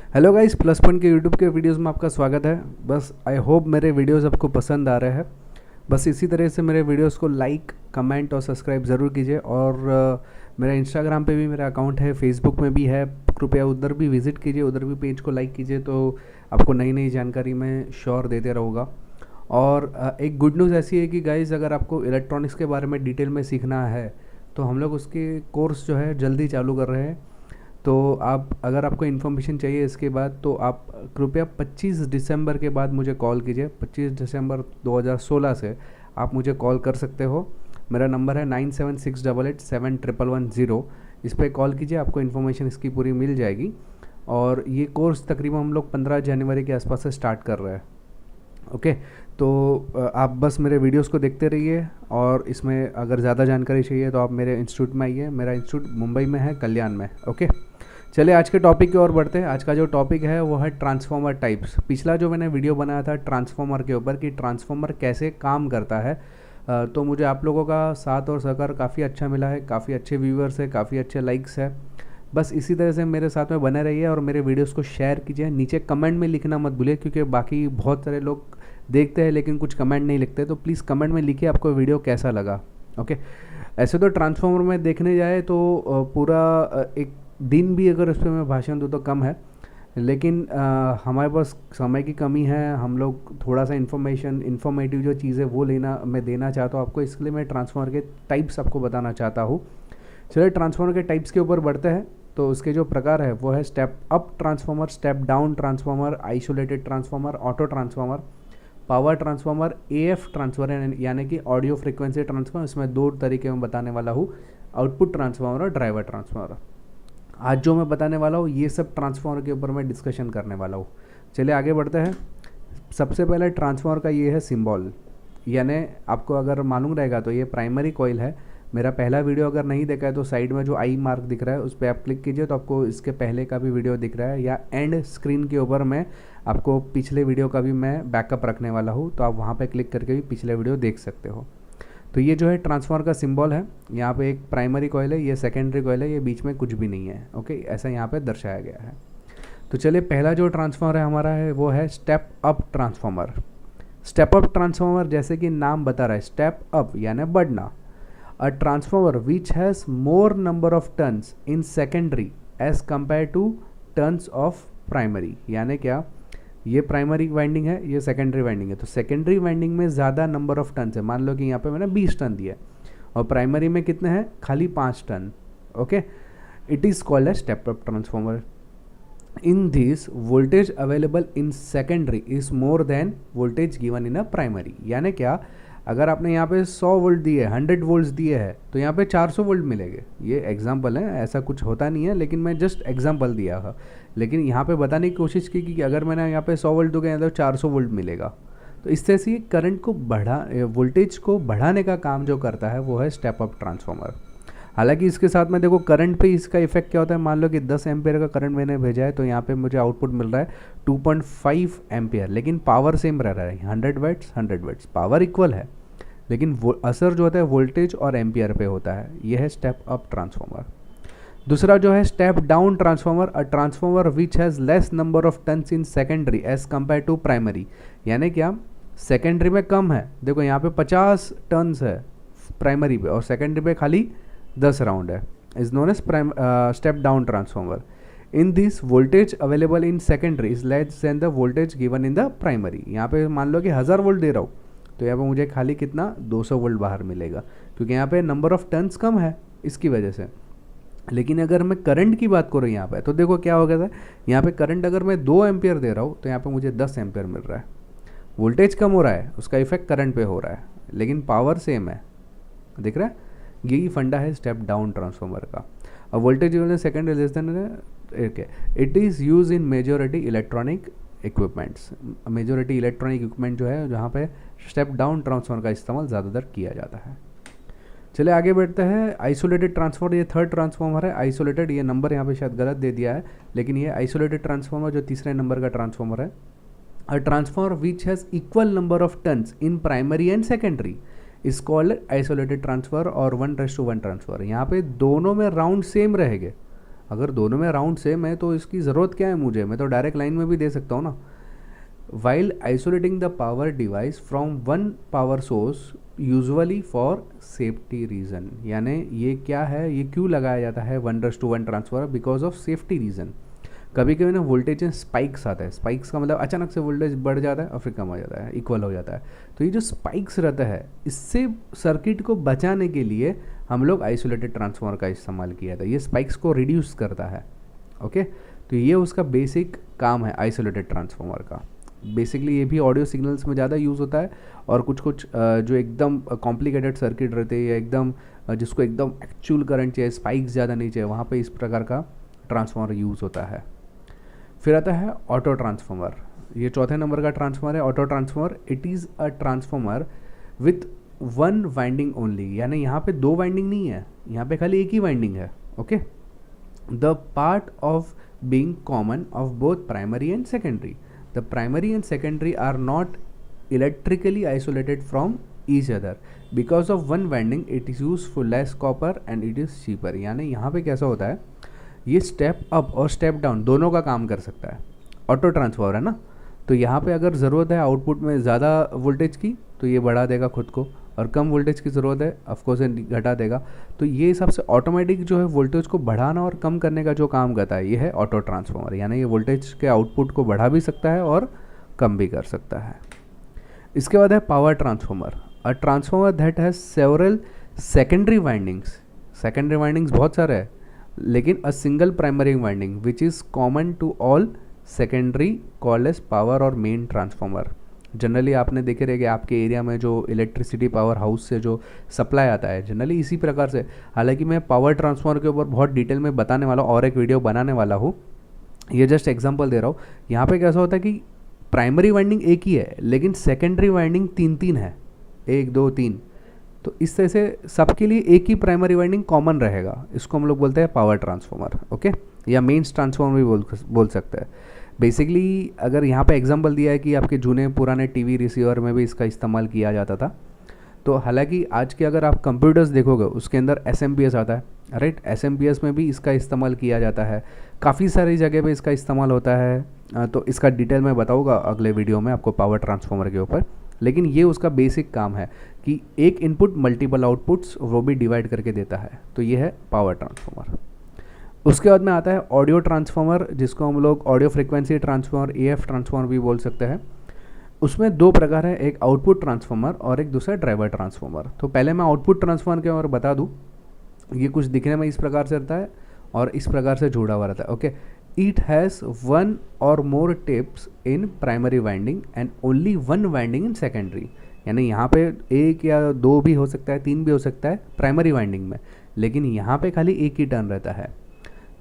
Hello guys, plus point के YouTube के videos में आपका स्वागत है। बस आई होप मेरे वीडियोस आपको पसंद आ रहे हैं। बस इसी तरह से मेरे वीडियोस को लाइक, कमेंट और सब्सक्राइब ज़रूर कीजिए। और मेरा इंस्टाग्राम पे भी मेरा अकाउंट है, फेसबुक में भी है, कृपया उधर भी विज़िट कीजिए, उधर भी पेज को लाइक कीजिए, तो आपको नई नई जानकारी मैं श्योर देते रहूँगा। और एक गुड न्यूज़ ऐसी है कि गाइज़, अगर आपको इलेक्ट्रॉनिक्स के बारे में डिटेल में सीखना है तो हम लोग उसके कोर्स जो है जल्दी चालू कर रहे हैं। तो आप, अगर आपको इन्फॉर्मेशन चाहिए इसके बाद, तो आप कृपया 25 दिसंबर के बाद मुझे कॉल कीजिए। 25 दिसंबर 2016 से आप मुझे कॉल कर सकते हो। मेरा नंबर है 9768871110। इस पर कॉल कीजिए, आपको इन्फॉर्मेशन इसकी पूरी मिल जाएगी। और ये कोर्स तकरीबन हम लोग 15 जनवरी के आसपास से स्टार्ट कर रहे हैं। ओके, तो आप बस मेरे वीडियोस को देखते रहिए। और इसमें अगर ज़्यादा जानकारी चाहिए तो आप मेरे इंस्टीट्यूट में आइए। मेरा इंस्टीट्यूट मुंबई में है, कल्याण में। ओके, चलिए आज के टॉपिक की ओर बढ़ते हैं। आज का जो टॉपिक है वो है ट्रांसफार्मर टाइप्स। पिछला जो मैंने वीडियो बनाया था ट्रांसफार्मर के ऊपर कि ट्रांसफार्मर कैसे काम करता है, तो मुझे आप लोगों का साथ और सहकार काफ़ी अच्छा मिला है, काफ़ी अच्छे व्यूवर्स है, काफ़ी अच्छे लाइक्स है। बस इसी तरह से मेरे साथ में बने रहिए और मेरे वीडियोस को शेयर कीजिए। नीचे कमेंट में लिखना मत भूलिए, क्योंकि बाकी बहुत सारे लोग देखते हैं लेकिन कुछ कमेंट नहीं लिखते। तो प्लीज़ कमेंट में लिखिए आपको वीडियो कैसा लगा। ओके, ऐसे तो ट्रांसफार्मर में देखने जाए तो पूरा एक दिन भी अगर उस पर मैं भाषण दूँ तो कम है, लेकिन हमारे पास समय की कमी है। हम लोग थोड़ा सा इन्फॉर्मेटिव जो चीज़ें वो मैं देना चाहता हूँ आपको, इसके लिए मैं ट्रांसफार्मर के टाइप्स आपको बताना चाहता हूँ। चलिए ट्रांसफार्मर के टाइप्स के ऊपर बढ़ते हैं। तो उसके जो प्रकार है वो है step up transformer, step down transformer, isolated transformer, auto transformer, power transformer, AF transformer यानी कि ऑडियो फ्रीक्वेंसी ट्रांसफार्मर। इसमें दो तरीके में बताने वाला हूँ, आउटपुट ट्रांसफार्मर और ड्राइवर ट्रांसफार्मर। आज जो मैं बताने वाला हूँ ये सब ट्रांसफार्मर के ऊपर मैं डिस्कशन करने वाला हूँ। चलिए आगे बढ़ते हैं। सबसे पहले ट्रांसफार्मर का ये है सिंबल, यानी आपको अगर मालूम रहेगा तो ये प्राइमरी कॉइल है। मेरा पहला वीडियो अगर नहीं देखा है तो साइड में जो आई मार्क दिख रहा है उस पर आप क्लिक कीजिए, तो आपको इसके पहले का भी वीडियो दिख रहा है, या एंड स्क्रीन के ऊपर मैं आपको पिछले वीडियो का भी मैं बैकअप रखने वाला हूँ, तो आप वहाँ पे क्लिक करके भी पिछले वीडियो देख सकते हो। तो ये जो है ट्रांसफार्मर का सिंबल है। यहाँ पे एक प्राइमरी कॉइल है, ये सेकेंडरी कॉइल है, ये बीच में कुछ भी नहीं है। ओके, ऐसा यहाँ पे दर्शाया गया है। तो चलिए पहला जो ट्रांसफार्मर है हमारा है वो है step up transformer. Step up transformer जैसे कि नाम बता रहा है, स्टेप अप यानी बढ़ना। A transformer which has more number of turns in secondary as compare to turns of primary. यानी क्या, ये प्राइमरी वाइंडिंग है, ये सेकेंडरी वाइंडिंग है। तो सेकेंडरी वाइंडिंग में ज़्यादा नंबर ऑफ टर्न्स है। मान लो कि यहाँ पे मैंने 20 टर्न दिया है और प्राइमरी में कितने हैं, खाली 5 turn. Okay, it is called a step up transformer. In this voltage available in secondary is more than voltage given in a primary. यानी क्या, अगर आपने यहाँ पे 100 वोल्ट दिए, 100 वोल्ट्स दिए हैं, तो यहाँ पे 400 वोल्ट मिलेंगे। ये एग्जांपल है, ऐसा कुछ होता नहीं है, लेकिन मैं जस्ट एग्जांपल दिया है। लेकिन यहाँ पे बताने की कोशिश की कि अगर मैंने यहाँ पे 100 वोल्ट दूंगा तो 400 वोल्ट मिलेगा। तो इस तरह से करंट को वोल्टेज को बढ़ाने का काम जो करता है वो है स्टेप अप ट्रांसफार्मर। हालांकि इसके साथ में देखो करंट पे इसका इफेक्ट क्या होता है। मान लो कि 10 एम्पियर का करंट मैंने भेजा है, तो यहाँ पे मुझे आउटपुट मिल रहा है 2.5 एम्पियर, लेकिन पावर सेम रह रहा है, 100 वाट्स 100 वाट्स, पावर इक्वल है, लेकिन असर जो होता है वोल्टेज और एम्पियर पे होता है। यह है स्टेप अप ट्रांसफार्मर। दूसरा जो है step down transformer, a transformer which has less number of turns in secondary as compare to primary. यानी क्या, सेकेंडरी में कम है, देखो यहाँ पे 50 टर्न्स है प्राइमरी पे और सेकेंडरी पे खाली 10 राउंड है, is known as step down transformer. In this voltage available in secondary is less than the voltage given in the primary. यहाँ पे मान लो कि 1000 वोल्ट दे रहा हूँ, तो यहाँ पे मुझे खाली कितना 200 वोल्ट बाहर मिलेगा, क्योंकि यहाँ पे नंबर ऑफ टर्न्स कम है इसकी वजह से। लेकिन अगर मैं करंट की बात करूँ यहाँ पे, तो देखो क्या हो गया था, यहाँ पे करंट अगर मैं 2 एम्पियर दे रहा हूँ तो यहाँ पे मुझे 10 एम्पियर मिल रहा है। वोल्टेज कम हो रहा है, उसका इफेक्ट करंट पे हो रहा है, लेकिन पावर सेम है। दिख रहा है, यही फंडा है स्टेप डाउन ट्रांसफार्मर का। अब voltage second less than, it is use in majority electronic equipments. Majority electronic equipment जो है जहाँ पे स्टेप डाउन ट्रांसफार्मर का इस्तेमाल ज़्यादातर किया जाता है। चलिए आगे बढ़ते हैं। आइसोलेटेड ट्रांसफार्मर, ये थर्ड ट्रांसफार्मर है। आइसोलेटेड, ये नंबर यहाँ पे शायद गलत दे दिया है, लेकिन ये आइसोलेटेड ट्रांसफार्मर जो तीसरे नंबर का ट्रांसफार्मर है। A transformer which has equal number of turns in primary and secondary is called isolated transfer और 1:1 ट्रांसफर। यहाँ पे दोनों में राउंड सेम रहेंगे, अगर दोनों में राउंड सेम है तो इसकी ज़रूरत क्या है मुझे, मैं तो डायरेक्ट लाइन में भी दे सकता हूँ ना। While isolating the power device from one power source usually for safety reason, यानी ये क्या है, ये क्यों लगाया जाता है 1:1 transfer, because of safety reason. कभी कभी ना वोल्टेज में स्पाइक्स आता है, स्पाइक्स का मतलब अचानक से वोल्टेज बढ़ जाता है और फिर कम हो जाता है, इक्वल हो जाता है। तो ये जो स्पाइक्स रहता है, इससे सर्किट को बचाने के लिए हम लोग आइसोलेटेड ट्रांसफार्मर का इस्तेमाल किया था। ये स्पाइक्स को रिड्यूस करता है। ओके, तो ये उसका बेसिक काम है आइसोलेटेड ट्रांसफार्मर का। बेसिकली ये भी ऑडियो सिग्नल्स में ज़्यादा यूज़ होता है, और कुछ कुछ जो एकदम कॉम्प्लिकेटेड सर्किट रहते हैं या एकदम जिसको एकदम एक्चुअल करंट चाहिए, स्पाइक्स ज़्यादा नहीं चाहिए, वहाँ पे इस प्रकार का ट्रांसफार्मर यूज़ होता है। फिर आता है ऑटो ट्रांसफार्मर। ये चौथे नंबर का ट्रांसफार्मर है auto transformer. It is a transformer with one winding only, यानी यहाँ पे दो वाइंडिंग नहीं है, यहाँ पे खाली एक ही वाइंडिंग है। Okay, the part of being common of both primary and secondary. The primary and secondary are not electrically isolated from each other because of one winding. It is use for less copper and it is cheaper. यानी यहाँ पे कैसा होता है, ये step up और step down दोनों का काम कर सकता है। ऑटो ट्रांसफार्मर है ना, तो यहाँ पे अगर ज़रूरत है आउटपुट में ज़्यादा वोल्टेज की तो ये बढ़ा देगा खुद को, और कम वोल्टेज की ज़रूरत है ऑफकोर्स ये घटा देगा। तो ये सबसे ऑटोमेटिक जो है वोल्टेज को बढ़ाना और कम करने का जो काम करता है, ये है ऑटो ट्रांसफार्मर। यानी ये वोल्टेज के आउटपुट को बढ़ा भी सकता है और कम भी कर सकता है। इसके बाद है power transformer. A transformer that has several secondary windings. Secondary windings बहुत सारे हैं, लेकिन a single primary winding which is common to all secondary called as power और मेन ट्रांसफार्मर। जनरली आपने देखे रहे कि आपके एरिया में जो इलेक्ट्रिसिटी पावर हाउस से जो सप्लाई आता है जनरली इसी प्रकार से। हालांकि मैं पावर ट्रांसफार्मर के ऊपर बहुत डिटेल में बताने वाला हूँ और एक वीडियो बनाने वाला हूँ, ये जस्ट एग्जांपल दे रहा हूँ। यहाँ पे कैसा होता है कि प्राइमरी वाइंडिंग एक ही है लेकिन सेकेंडरी वाइंडिंग तीन तीन है, 1 2 3। तो इस तरह से सबके लिए एक ही प्राइमरी वाइंडिंग कॉमन रहेगा, इसको हम लोग बोलते हैं पावर ट्रांसफार्मर। ओके, या मेंस ट्रांसफार्मर भी बोल सकते हैं। बेसिकली अगर यहाँ पे एग्जांपल दिया है कि आपके जूने पुराने टीवी रिसीवर में भी इसका इस्तेमाल किया जाता था। तो हालांकि आज के अगर आप कंप्यूटर्स देखोगे उसके अंदर SMPS आता है, राइट। SMPS में भी इसका इस्तेमाल किया जाता है, काफ़ी सारी जगह पे इसका इस्तेमाल होता है। तो इसका डिटेल मैं बताऊँगा अगले वीडियो में आपको पावर ट्रांसफार्मर के ऊपर। लेकिन ये उसका बेसिक काम है कि एक इनपुट मल्टीपल आउटपुट्स वो भी डिवाइड करके देता है। तो ये है पावर ट्रांसफार्मर। उसके बाद में आता है ऑडियो ट्रांसफार्मर, जिसको हम लोग audio frequency transformer AF transformer भी बोल सकते हैं। उसमें दो प्रकार है, एक आउटपुट ट्रांसफार्मर और एक दूसरा ड्राइवर ट्रांसफार्मर। तो पहले मैं आउटपुट ट्रांसफार्मर के बारे में बता दूं। ये कुछ दिखने में इस प्रकार से रहता है और इस प्रकार से जुड़ा हुआ रहता है। ओके, इट हैज़ वन और more taps in primary winding and only one winding in secondary. यानी यहाँ पे एक या दो भी हो सकता है, तीन भी हो सकता है प्राइमरी वाइंडिंग में, लेकिन यहाँ पे खाली एक ही टर्न रहता है।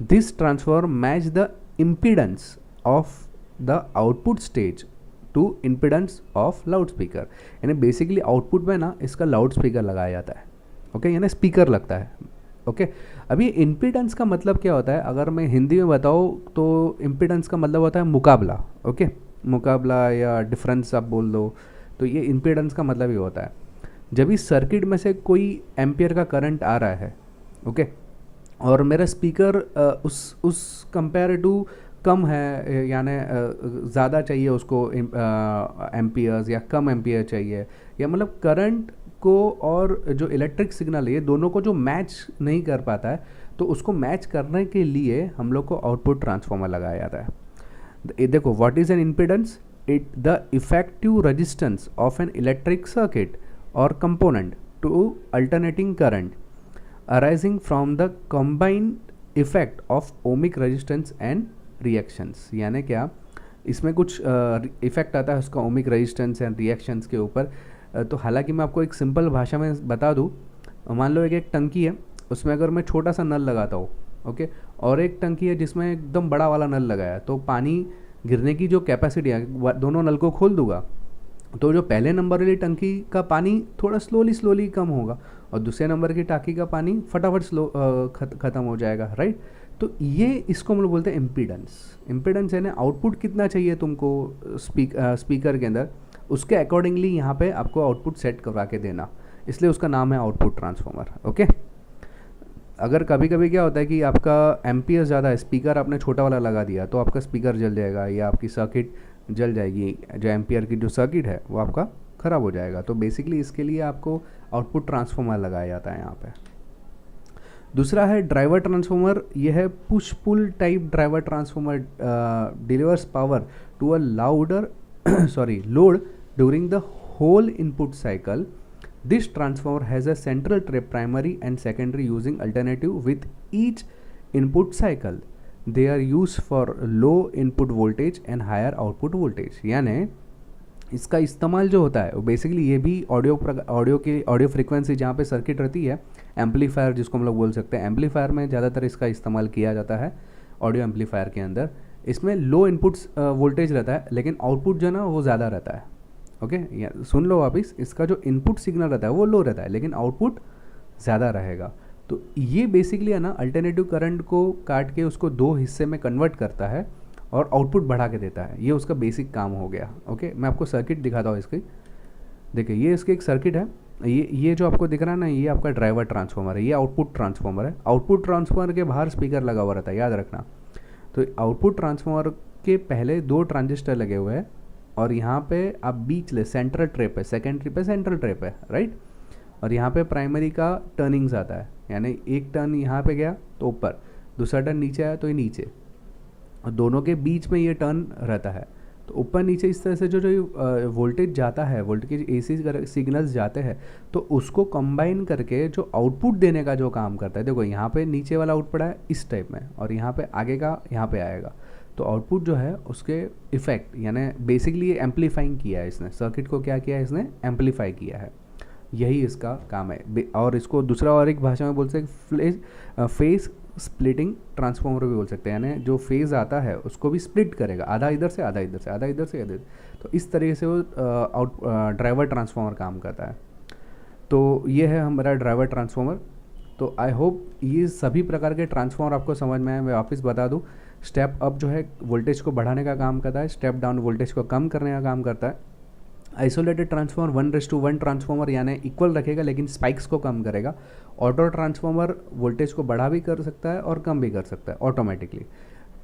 This transformer match the impedance of the output stage to impedance of loud speaker. यानी बेसिकली आउटपुट में ना इसका लाउड स्पीकर लगाया जाता है। ओके, यानी स्पीकर लगता है। ओके, अभी इम्पीडेंस का मतलब क्या होता है, अगर मैं हिंदी में बताऊँ तो इम्पीडेंस का मतलब होता है मुकाबला। ओके, मुकाबला या डिफरेंस आप बोल दो, तो ये इम्पीडेंस का मतलब ही होता है जब इस सर्किट में से कोई एम्पियर का करंट आ रहा है। ओके, और मेरा स्पीकर उस कंपेयर टू कम है, यानी ज़्यादा चाहिए उसको एम्पियर्स या कम एम्पियर चाहिए, या मतलब करंट को और जो इलेक्ट्रिक सिग्नल है ये दोनों को जो मैच नहीं कर पाता है, तो उसको मैच करने के लिए हम लोग को आउटपुट ट्रांसफार्मर लगाया जाता है। देखो, what is an impedance? It the effective resistance of an electric circuit और component to alternating current arising from the combined effect of ohmic resistance and reactions. यानी क्या, इसमें कुछ इफेक्ट आता है उसका ओमिक रेजिस्टेंस एंड रिएक्शंस के ऊपर। तो हालांकि मैं आपको एक सिंपल भाषा में बता दूं, मान लो एक टंकी है, उसमें अगर मैं छोटा सा नल लगाता हूँ, ओके, और एक टंकी है जिसमें एकदम बड़ा वाला नल लगाया, तो पानी गिरने की जो कैपेसिटी है, दोनों नल को खोल दूंगा तो जो पहले नंबर वाली टंकी का पानी थोड़ा स्लोली कम होगा और दूसरे नंबर की टाँकी का पानी फटाफट ख़त्म हो जाएगा, राइट। तो ये इसको हम लोग बोलते हैं इम्पीडेंस। इम्पीडेंस यानी आउटपुट कितना चाहिए तुमको स्पीकर के अंदर, उसके अकॉर्डिंगली यहाँ पे आपको आउटपुट सेट करवा के देना, इसलिए उसका नाम है आउटपुट ट्रांसफार्मर। ओके, अगर कभी कभी क्या होता है कि आपका एम्पियर ज़्यादा है, स्पीकर आपने छोटा वाला लगा दिया तो आपका स्पीकर जल जाएगा या आपकी सर्किट जल जाएगी, जो एम्पियर की जो सर्किट है वो आपका ख़राब हो जाएगा। तो बेसिकली इसके लिए आपको आउटपुट ट्रांसफार्मर लगाया जाता है यहाँ पे। दूसरा है ड्राइवर ट्रांसफार्मर। यह है push pull type driver transformer, delivers power to a louder load during the whole input cycle. This transformer has a central trip, primary and secondary, using alternative with each input cycle. They are used for low input voltage and higher output voltage. यानी इसका इस्तेमाल जो होता है वो basically ये भी audio frequency जहाँ पे सर्किट रहती है, एम्पलीफायर जिसको हम लोग बोल सकते हैं, एम्पलीफायर में ज़्यादातर इसका इस्तेमाल किया जाता है ऑडियो एम्पलीफायर के अंदर। इसमें लो इनपुट वोल्टेज रहता है लेकिन आउटपुट जो ना वो ज़्यादा रहता है। ओके सुन लो वापिस, इसका जो इनपुट सिग्नल रहता है वो लो रहता है लेकिन आउटपुट ज़्यादा रहेगा। तो ये बेसिकली है ना अल्टरनेटिव करंट को काट के उसको दो हिस्से में कन्वर्ट करता है और आउटपुट बढ़ा के देता है। ये उसका बेसिक काम हो गया। ओके मैं आपको सर्किट दिखाता हूँ इसकी। देखिए ये इसकी एक सर्किट है, ये जो आपको दिख रहा है ना, ये आपका ड्राइवर ट्रांसफार्मर है, ये आउटपुट ट्रांसफार्मर है। आउटपुट ट्रांसफार्मर के बाहर स्पीकर लगा हुआ रहता है, याद रखना। तो आउटपुट ट्रांसफार्मर के पहले दो ट्रांजिस्टर लगे हुए हैं और यहाँ पे आप बीच ले सेंट्रल ट्रेप है, सेकेंडरी पे सेंट्रल ट्रेप है, राइट। और यहाँ पे प्राइमरी का टर्निंग्स आता है, यानी एक टर्न यहाँ पे गया तो ऊपर, दूसरा टर्न नीचे आया तो ये नीचे, और दोनों के बीच में ये टर्न रहता है। तो ऊपर नीचे इस तरह से जो वोल्टेज जाता है, वोल्टेज एसी सिग्नल्स जाते हैं, तो उसको कंबाइन करके जो आउटपुट देने का जो काम करता है, देखो यहाँ पे नीचे वाला आउटपुट है इस टाइप में और यहाँ पे आगे का यहाँ पे आएगा। तो आउटपुट जो है उसके इफेक्ट, यानी बेसिकली ये एम्पलीफाइंग किया है इसने, सर्किट को क्या किया है इसने, एम्पलीफाई किया है। यही इसका काम है। और इसको दूसरा और एक भाषा में बोल सकते फेस स्प्लिटिंग ट्रांसफार्मर भी बोल सकते हैं, यानी जो फेज़ आता है उसको भी स्प्लिट करेगा, आधा इधर से आधा इधर से, आधा इधर से आधा। तो इस तरीके से वो ड्राइवर ट्रांसफार्मर काम करता है। तो ये है हमारा ड्राइवर ट्रांसफार्मर। तो आई होप ये सभी प्रकार के ट्रांसफार्मर आपको समझ में आए। मैं वापस बता दूं, स्टेप अप जो है वोल्टेज को बढ़ाने का काम करता है, स्टेप डाउन वोल्टेज को कम करने का काम करता है। आइसोलेटेड ट्रांसफार्मर 1:1 ट्रांसफार्मर यानी इक्वल रखेगा लेकिन स्पाइक्स को कम करेगा। ऑटो ट्रांसफार्मर वोल्टेज को बढ़ा भी कर सकता है और कम भी कर सकता है ऑटोमेटिकली।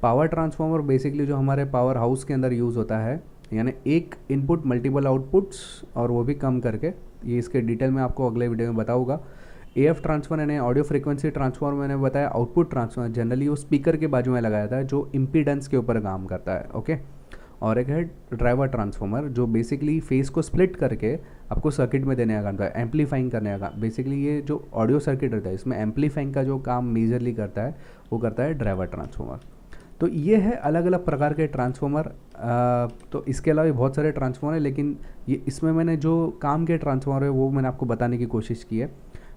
पावर ट्रांसफार्मर बेसिकली जो हमारे पावर हाउस के अंदर यूज़ होता है, यानी एक इनपुट मल्टीपल आउटपुट्स, और वो भी कम करके। ये इसके डिटेल में आपको अगले वीडियो में बताऊंगा। AF ट्रांसफार्मर यानी ऑडियो फ्रीक्वेंसी ट्रांसफार्मर मैंने बताया। आउटपुट ट्रांसफार्मर जनरली वो स्पीकर के बाजू में लगाया जाता है जो इम्पीडेंस के ऊपर काम करता है। ओके, और एक है ड्राइवर ट्रांसफार्मर जो बेसिकली फेस को स्प्लिट करके आपको सर्किट में देने का काम करता है, एम्पलीफाइंग करने का। बेसिकली ये जो ऑडियो सर्किट रहता है इसमें एम्पलीफाइंग का जो काम मेजरली करता है वो करता है ड्राइवर ट्रांसफार्मर। तो ये है अलग अलग प्रकार के ट्रांसफार्मर। तो इसके अलावा भी बहुत सारे ट्रांसफार्मर है, लेकिन ये इसमें मैंने जो काम के ट्रांसफार्मर है वो मैंने आपको बताने की कोशिश की है।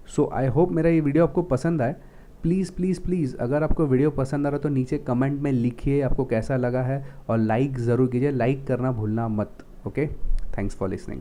सो आई होप मेरा ये वीडियो आपको पसंद आए। प्लीज़ प्लीज़ प्लीज़ अगर आपको वीडियो पसंद आ रहा है तो नीचे कमेंट में लिखिए आपको कैसा लगा है, और लाइक ज़रूर कीजिए, लाइक करना भूलना मत। Okay, thanks for listening.